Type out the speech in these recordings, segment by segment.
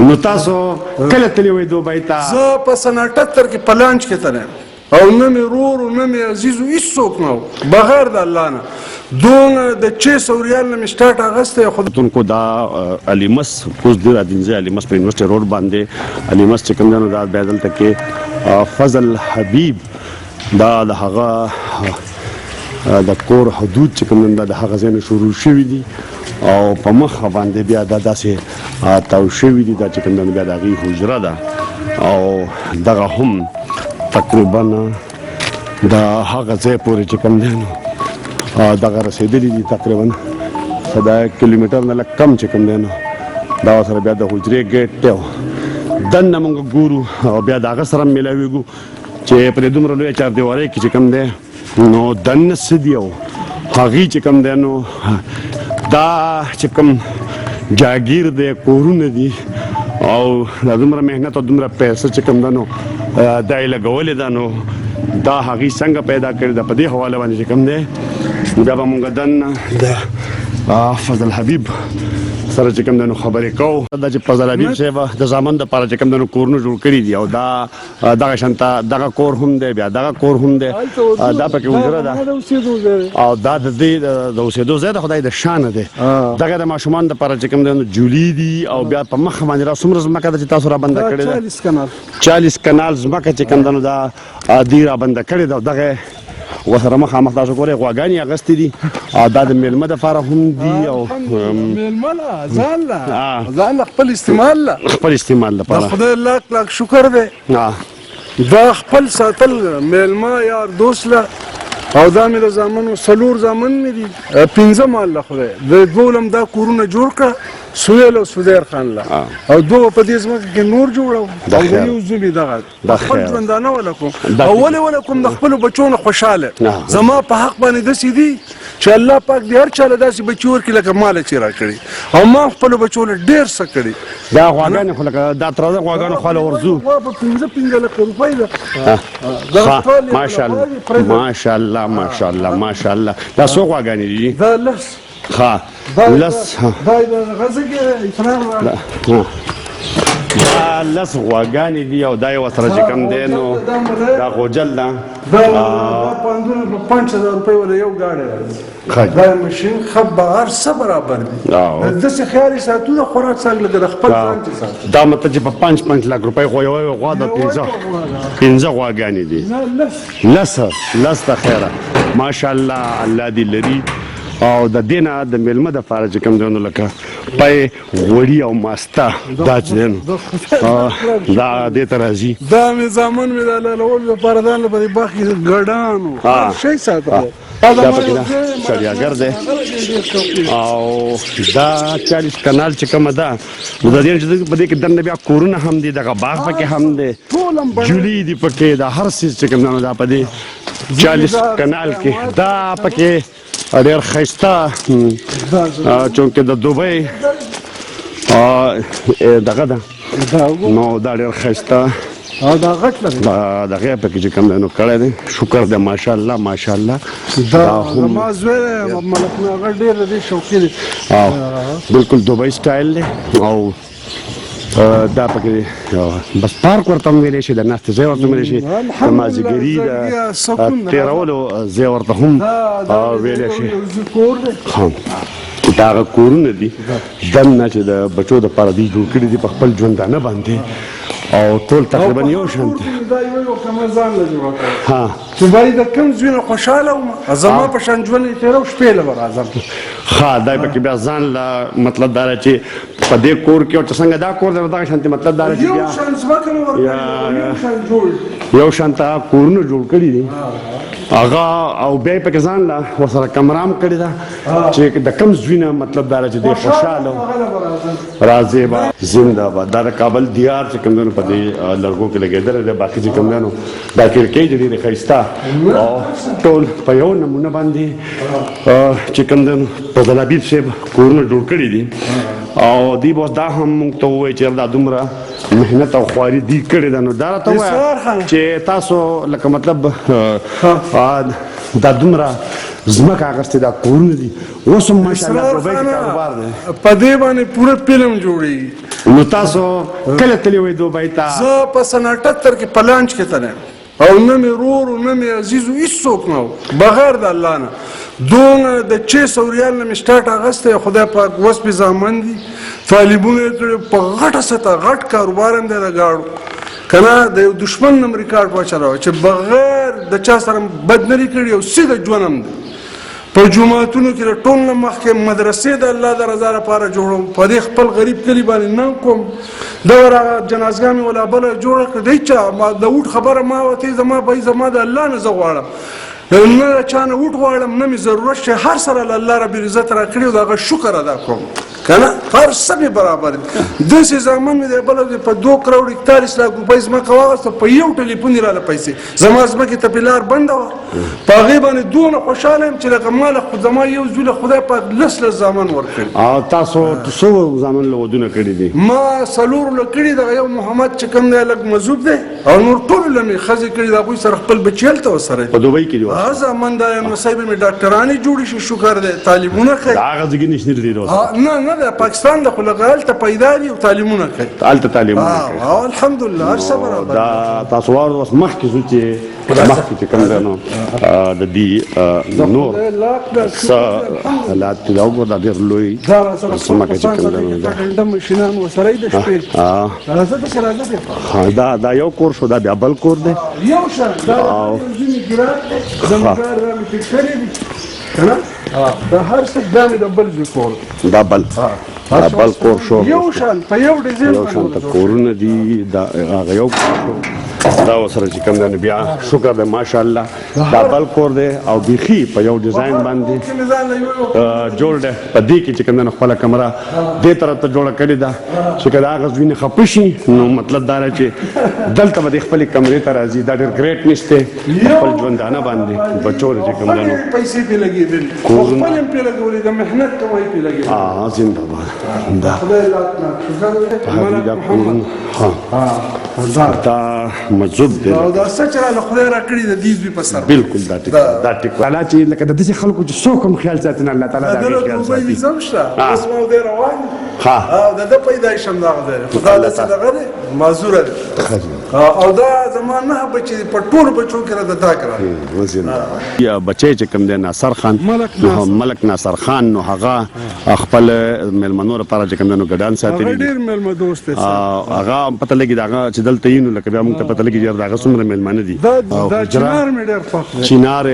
نو تاسو کله تللی وئ دوبۍ ته؟ زه په سن 78 کې په لانچ کې تللی او نه مې رور او نه مې عزیز هېڅوک نه و بغیر د الله نه دونه د 600 ریال نه مې سټارټ اخیستی خدمتونکو دا الیمس کوز دی رادینځی الیمس په یونیورسټي روډ باندې الیمس چې کوم دی نو دا بیا دلته کې فضل حبیب دا د هغه د کور حدود چې کوم دی دا د هغه ځای نه شروع شوي دي او په مخه باندې بیا دا داسې تاو شوي دي دا چې کوم دی بیا د هغې حجره ده او دغه هم تقریبا د هغه ځای پورې چې کوم دی نو دغه رسېدلي دي تقریبا دا کیلومیټر نه لږ کم چې کوم دی نو دا ورسره بیا د حجرې ګیټ دی دننه موږ ګورو او بیا د هغه سره میلاویږو چې پرې دومره لویه چاردیوارۍ کې چې کوم دی نو دننه څه دي او هغې چې کوم دی نو دا چې کوم جاګیر دی کورونه دي او دا دومره محنت او دومره پیسه چې کوم ده نو دا یې لګولې ده نو دا هغې څنګه پیدا کړې ده په دې حواله باندې چې کوم دی بیا به مونږ دننه د فضل حبیب سره چې کوم دی نو خبرې کوو دا چې فضل حبیب صاحب د زامن دپاره چې کوم دی نو کورونه جوړ کړي دي او دا دغه شانته دغه کور هم دی بیا دغه کور هم دی دا پکې حجره ده او دا د دې د اوسېدو ځای ده خدای د شانه دی دغه د ماشومانو دپاره چې کوم دی نو جولي دي او بیا په مخ باندې را څومره ځمکه ده چې تاسو را بنده کړې ده 40 کنال ځمکه چې کوم دی نو دا دې را بنده کړې ده او دغه ورسره مخامخ تاسو ګورئ غواګانې اخیستې دي او دا د میلمه دپاره هم دي او میلمه له ځان له خپل استعمال له خپل استعمال لپاره د خدای لاک لاک شکر دی دا خپل ساتل میلمه یار دوست له او دا مې د زامنو 4 زامن مې دي 15 مال له خدای د دوه لم دا کورونه جوړ کړه سهیل او سودیر خان له او دوه په دې ځمکه کې نور جوړو او د یو زوی دغه خپل ژوندانه ولکم او ولې کوم د خپلو بچو نه خوشحاله زما په حق باندې داسې دي چې الله پاک دې هر چا له داسې بچي ورکړي لکه ما له چې راکړي او ما خپلو بچو له ډېر څه کړي دا غواګانې خو لکه دا ترازه غواګانو خواله ورځو په 15 لکه روپۍ ده ماشاءالله ماشاءالله ماشاءالله ماشاءالله دا څو غواګانې دي دا لس ها لس دا غزه کې اسلام دا لس غواګانې دي او دا یې ورسره چې کوم دی نو دا غوجل ده دا پاندونه په 5000 روپۍ ولا یو ګاډی راځي دا ماشین خب هر څه برابر دي داسې خیال یې ساتو د خوراک څنګه لکه د خپل ځان چې ساتو دا مطلب چې په 5 لک روپۍ خو یوه غوا د 15 غواګانې دي لس د خیره ماشاءالله الله دې لري او د دې نه د میلمه دپاره چې کوم دی نو لکه پی غوړي او ماسته دا چې دی نو دا دې ته راځي دا مې زامن مې د لالولو لپاره دا په دې باغ کې ګډانو هر شی ساتلی دا پکې دا سړیاګر دی او دا 40 کنال چې کومه ده نو د دې په دې کې دننه بیا کورونه هم دي دغه باغ پکې هم دی جولي دي پکې دا هر څیز چې کوم دی دا په دې 40 کنال کې دا پکې ډېر ښایسته چونکې د دوبۍ دغه ده نو دا ډېر ښایسته دغه پکې چې کوم دی نو کړی دی شکر دی ماشاءالله ماشاءالله زما زوی دی ملک هغه ډېر د دې شوقي دی بلکل دوبۍ سټایل دی او دا پکې بس پارک ورته هم ویلی شي د ناستې ځای ورته ویلی شي د مازدیګري د تېرولو ځای ورته هم ویلی شي دا هغه کورونه دي دننه چې د بچو دپاره دوی جوړ کړي دي په خپل ژوندانه باندې او ټول تقریبا یو شان دي دا یو کومه ځان له جوړه کړه چې باید د کوم ځوی نه خوشحاله وم زما په شان ژوند یې تېره شپې له به راځم ښه دا پکې بیا ځان له مطلب دا ده چې په دې کور کې ورته څنګه دا کور دی دغه شانتې مطلب دا ده چې یو شان ځمکه مې ورکړې یو شان جوړ یو شانته کورونه جوړ کړي دي هغه او بیا یې پکې ځان له ورسره کمره هم کړې ده چې د کوم زوی نه مطلب دا ده چې دی خوشحاله راځي به زنده باد دا د کابل دیار چې کوم دی نو په دې لرګو کې لګېدلی دی باقي چې کوم دی نو دا کړکۍ دي ډېرې ښایسته او ټول په یو نمونه باندې چې کوم دی نو فضل حبیب صاحب کورونه جوړ کړي دي او دی به دا هم موږ ته ووایي چې دا دومره محنت او خواري دی کړې ده نو دا راته ووایه چې تاسو لکه مطلب دا دومره ځمکه اخیستې دا کورونه دي اوس هم ماشاءالله دوبۍ کې کاروبار دی په دې باندې پوره فلم جوړېږي نو تاسو کله تللی وای دوبۍ ته؟ زه په سن 78 کې په لانچ کې تللی او نه مې رور او نه مې عزیز هیڅوک نه و بغیر د الله نه. دونه د 600 ریال نه مې سټارټ اخیستی، خدای پاک اوس پې زامن دي، طالبونه یې کړي په غټه سطحه غټ کاروبار هم دی د ګاډو که نه د یو دشمن نه م ریکارډ وچلوه چې بغیر د چا سره بد نه دي کړي او سیده ژوند هم دی. په جوماتونو کې د ټول نه مخکې مدرسې د الله د رضا لپاره جوړوم، په دې خپل غریب کلي باندې ننګ کوم. دغه جنازګاه مې ولا بله جوړه کړه، دی چا ما د وټ خبره ما ورته زما بهی زما د الله نه زه غواړم، نه د چا نه وټ غواړم، نه مې ضرورت شي، هر سره له الله رب العزت راکړي او د هغه شکر ادا کوم که نه هر څه مې برابر دي. داسې زامن مې دی بله په 2 کروڑ 41 لاک روپۍ ځمکه واخېسته، په یو ټلیفون یې راله پیسې، زما ځمکې ته پې لار بنده وه، په هغې باندې دونه خوشحاله یم چې لکه ما له زما یو زوی له خدای پاک 10 زامن ورکړي. او تاسو څو زامن له ودونه کړي دي؟ ما 4 له کړي، دغه یو محمد چې کوم دی لږ مذوب دی او نور ټولو له مې ښځې کړي، د هغوی سره خپل بچي هلته ورسره دي په دوبۍ کې دي؟ ها زامن دا یم، نو صاحب مې ډاکټرانې جوړې شي، شکر دی، تعلیمونه کوي. د هغه ځګي نشنیر دي روز؟ نه د پاکستان د خو لږ هلته پیدا دي او تعلیمونه کوي، هلته تعلیمونه کوي. الحمدلله هر څه برابر. دا تاسو واورئ اوس مخکې ځو چې مخکې چې کوم دی نو د دې نور څه حالات دي، دا وګوره دا ډېر لوی ځمکه چې کوم دی نو ډنډه مشینان ورسره د شپې راځه داسې راځه دی. دا یو کور شو، دا بیا بل کور دی یو شان دا ځینې ګراج دی، زموږ کار دا مې فکر کړی دي که نه دا هر څه دا مې د بل زوی کور دا بل کور شو، یو شان په یو ډیزاین یو شان ته کورونه دي. دا هغه یو کور شو، دا ورسره چې کوم دی بیا شکر دی ماشاءالله دا بل کور دی او بیخي په یو ډیزاین باندې جوړ دی. په دې کې چې کوم دی خپله کمره دې طرف ته جوړه کړې ده چې که د هغه زوی نه خفه شي نو مطلب دا دی چې دلته به د خپلې کمرې ته راځي. دا ډېر ګریټ نیس دی، خپل ژوندانه باندې بچو دی چې کوم دی نو پیسې پې لګېدلې، خپل هم پې لګولې، د محنت کمای پې لګېدلې. زنده باد. دا دا کورونه دا مجذوب دی او دا څه چې راله خدای راکړي د دې زوی په سر بالکل دا ټیک والا چې لکه د داسې خلکو چې څوک هم خیال ساتي نه الله تعالی د هغې خیال ساتي. ویزه هم شته، اوس ما دی روان او د ده پیدایش هم دغه دی، خو دا داسې دغه دی معذوره دی او دا زما 9 بچي دي، په ټولو بچو کې راته دا کړه. یا بچی چې کوم دی ناصر خان ملک ناصر خان، نو هغه خپل مېلمنو لپاره چې کوم دی نو ګډان ساتلي دي، ډېر مېلمه دوست دی هغه پته لګي د هغه چې دلته یې نو لکه بیا موږ ته پته لګي چې د هغه څومره مېلمانه دي. دا چنار مې ډېر خوښ دی، چنار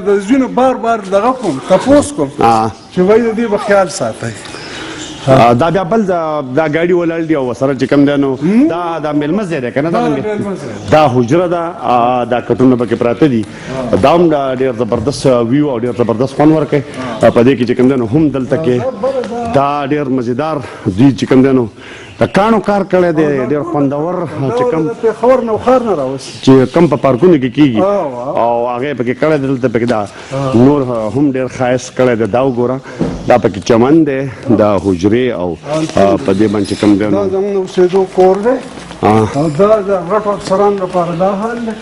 د زوی نه بار دغه کوم تپوس کوم چې وایي د دې به خیال ساتئ. دا بیا بل دا ګاډي ولاړ دی او سره چې کوم دی نو دا مېلمه ځای دی که نه، دا حجره ده، دا کټونه پکې پراته دي، دا هم ډېر زبردست ویو او ډېر زبردست خوند ورکوي. په دې کې چې کوم دی نو هم دلته کې دا ډېر مزیدار دوی چې کوم دی نو د کاڼو کار کړی دی، ډېر خوندور چې کوم پېښور نه ښار نه راوستي چې کوم په پارکونو کې کېږي او هغې پکې کړی دی. دلته پکې دا نور هم ډېر ښایست کړی دی. دا وګوره دا پکې چمن دی، دا حجرې او په دې باندې چې کوم دی دا زموږ د اوسېدو کور دی او دا د غټو افسرانو لپاره دا حال دی،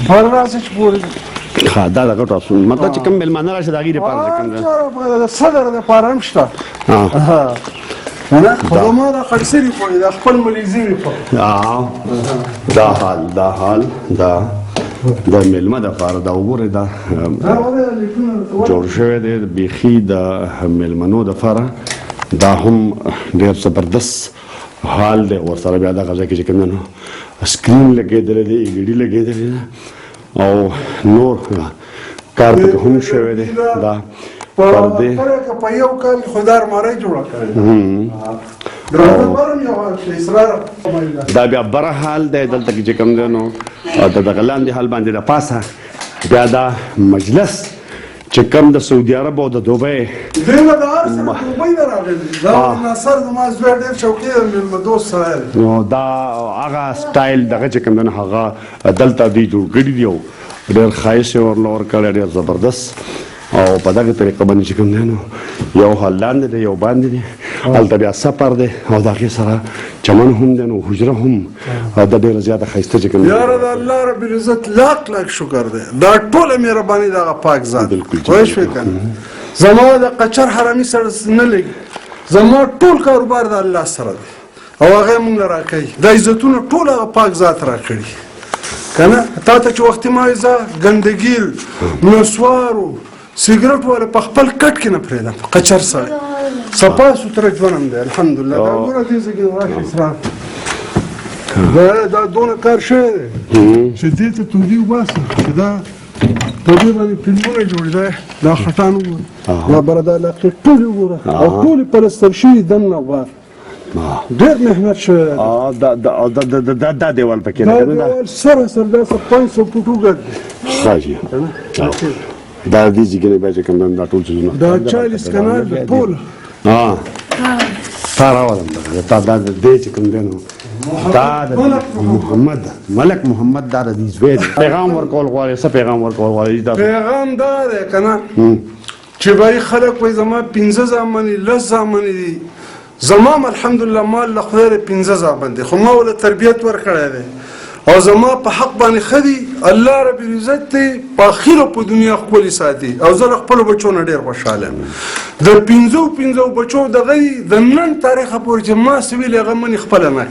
بر راځي چې پورې دی. دا د غټو افسرانو مطلب چې کوم مېلمانه راشي د هغې دپاره چې کوم دی د صدر دپاره هم شته خو زما دا خړسري خو دا خپل ملیزي وي خو دا حال د مېلمه دپاره دا وګورئ دا جوړ شوی دی بیخي د مېلمنو دپاره. دا هم ډېر زبردست حال دی. ورسره بیا دغه ځای کې چې کوم دی نو سکرین لګېدلی دی، ایل ای ډي لګېدلی ده او نور کار پکې هم شوی دی. دا پردې په یو کال خو دا المارۍ جوړه کړې دا بیا بره حال دی. دلته کې چې کوم دی نو د دغه لاندې حال باندې د پاسه بیا دا مجلس چې کوم د سعودي عرب او د دوبۍ نو دا هغه سټایل دغه چې کوم دی نو هغه دلته دوی جوړ کړي دي او ډېر ښایست یې ورله ورکړی، ډېر زبردست. او په دغه طریقه باندې چې کوم دی نو یو حال لاندې دی یو باندې دی، هلته بیا سفر دی او د هغې سره چمن هم دی نو حجره هم دا ډېره زیاته ښایسته چې کوم دی. یاره د الله رب العزت لاک شکر دی، دا ټوله مهرباني د هغه پاک ذات پوه شوې که نه. زما د قچر حرامي سره نه لګي زما ټول کاروبار د الله سره دی او هغه موږ له راکوي دا عزتونه ټول هغه پاک ذات راکړي کنه تا ته چې وختي ما وایي زه ګندګیر نسوارو سیګرټ والا په خپل کټ کې نه پرېږدم قچر سړی صفا سوتره ژوند هم دی الحمدلله دا ګوره دې ځای کې راشي اسراف دا دونه کار شوی دی چې دې ته تودي وباسه چې دا په دې باندې فلمونه جوړ دی دا خټان وګوره دا بردا علاقې ټولې وګوره او ټولې پلستر شوي دننه غوار ډېر محنت شوی دی دا دیوال پکې دا دیوال سره دا 500 فوټ اوږد دی ښه جي دا دې ځای کې نه بیا چې کوم دا ټول څیزونه دا 40 کنال د پول تا راولم دا دې چې کوم دی نو دا ملک محمد دا د دې زوی دی پیغام ورکول غواړي څه پیغام ورکول غواړي دا پیغام دا دی که نه چې بای خلک وایي زما 15 زامن دي 10 زامن دي زما الحمدلله مال له خدای 15 زامن دي خو ما ول تربیت ورکړی دی او زما په حق باندې خدي الله رب العزت ته په اخر په دنیا خپل ساتي او زه خپل بچو نه ډیر خوشاله د 15 بچو د غي د نن تاریخ پورې چې ما سویل هغه من خپل نه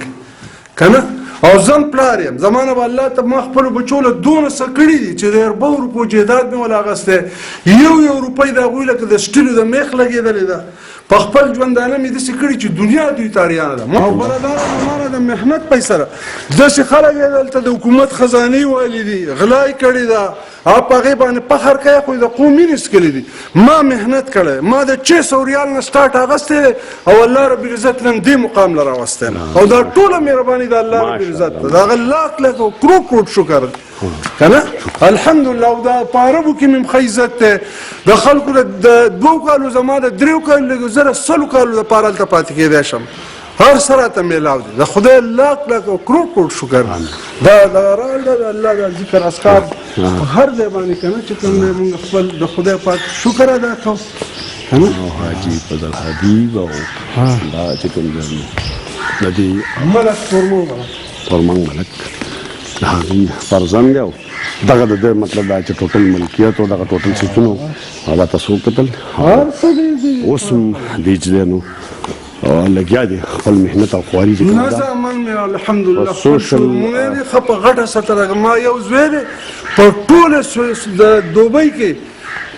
کنه او زم پلار یم زمانه به الله ته ما خپل بچو له دونه سکړی دي چې د 4 روپو جیداد مې ولا غسته یو روپۍ دا غوی لکه د سټیلو د میخ لګېدلې ده په خپل ژوندانه مې داسې کړي چې دنیا دوی تاریانه ده او برادر زمانه د محنت پیسې داسې خلک یې دلته د حکومت خزانې والي دي غلای کړې ده او په هغې باندې فخر کوي خو د قومي نسکلي دي ما محنت کړی ما د 600 ریال نه سټارټ اخیستی او الله رب العزت نن دې مقام له راوستی او دا ټوله مهرباني د الله رب العزت ده د هغه لاک او کروڑ شکر کنه الحمدلله او دا په عربو کې مې ښه عزت دی د خلکو د 2 کالو زما د 3 کالو لږ زره 100 کالو دپاره هلته پاتې کېدی شم هر سره ته میلاو دي د خدای لاک او کروڑ شکر دا رال د الله د ذکر اسکار هر ځای باندې کنه چې کوم موږ خپل د خدای پاک شکر ادا کوو او حاجی فضل حبیب او دا چې کوم دی د دې ملک فرمان ملک هغه فرزند دی دغه د مطلب دا چې ټوټل ملکیت او دغه ټوټل سیستم هغه تاسو کتل هر څه دی اوس دی چې نو لګیا دي خپل محنت او خواري چې نه زمون مې الحمدلله سوشل مې خپ غټه ستره ما یو زوی په ټول د دوبۍ کې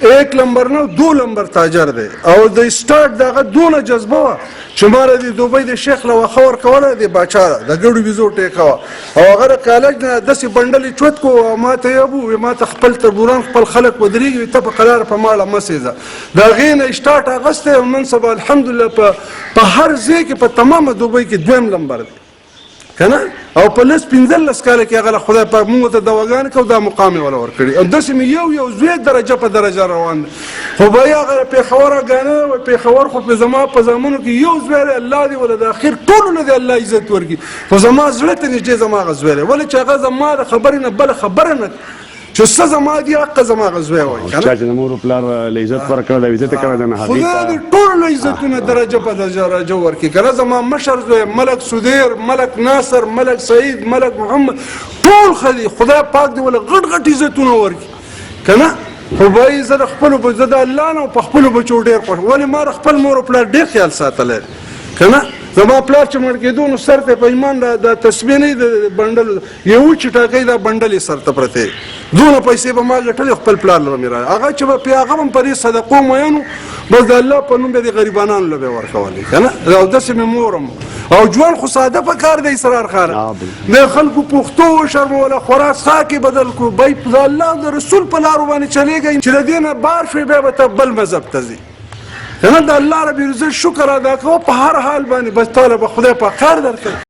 1 نمبر نه 2 نمبر تاجر دی او د سٹارټ دغه دونه جذبه چې ماره د دوبۍ د شیخ له خبر کوله د باچا د ګړو ویزو ټیکاوه او هغه کالج نه داسې بندلې چوت کو ما ته یبو ما ته خپل تربوران خپل خلک ودرېږي ته په قرار په ماړه مسیزه دا غینه سٹارټ اغسته نن سبا الحمدلله په هر ځای کې په تمامه دوبۍ کې 2 نمبر دی کنه او په لس 15 کال کې هغه خدای پاک موږ ته دواګان کو دا مقام ولا ور کړی او داسې یو زوی درجه په درجه روان خو بیا هغه په خبره غانه او په خبر خو په زما په زمانو کې یو زوی الله دی ول د اخر ټول له الله عزت ورګي خو زما زړه ته نږدې زما غزوی ول چې هغه زما خبره نه بل خبره نه چې څه زما دی حق زما غزوی وای کنه چې د مور پلار له عزت ورکړل د عزت کړل نه خدای دې ټول عزتونه درجه په درجه ورکړي کنه زما مشر زوی ملک سودیر ملک ناصر ملک سعید ملک محمد ټول خدای پاک دې ول غټ عزتونه ورکړي کنه خو به زه خپل بزد الله نه په خپل بچو ډیر خوښ ولې ما خپل مور پلار ډیر خیال ساتل کنه زما پلار چې مړ کېدو نو سر ته په ایمان د تسبیح نه د بندل یو چټاکې دا بندل سر ته پرته دونه پیسې به ما ګټل خپل پلار لره میرا هغه چې په هغه هم پرې صدقو مېنو بس د الله په نوم به غریبانو له ورکولې کنه او داسې مې مورم او جوان خو ساده په کار دی اسرار خان د خلکو پښتو شرم ولا خراس خاکي بدل کو بای په الله د رسول په لار باندې چلےږي چې د دینه بار شوي به ته بل مذهب ته ځي کنه د الله رب عزت شکر ادا کوو په هر حال باندې بس طالب خدای په کار درکړي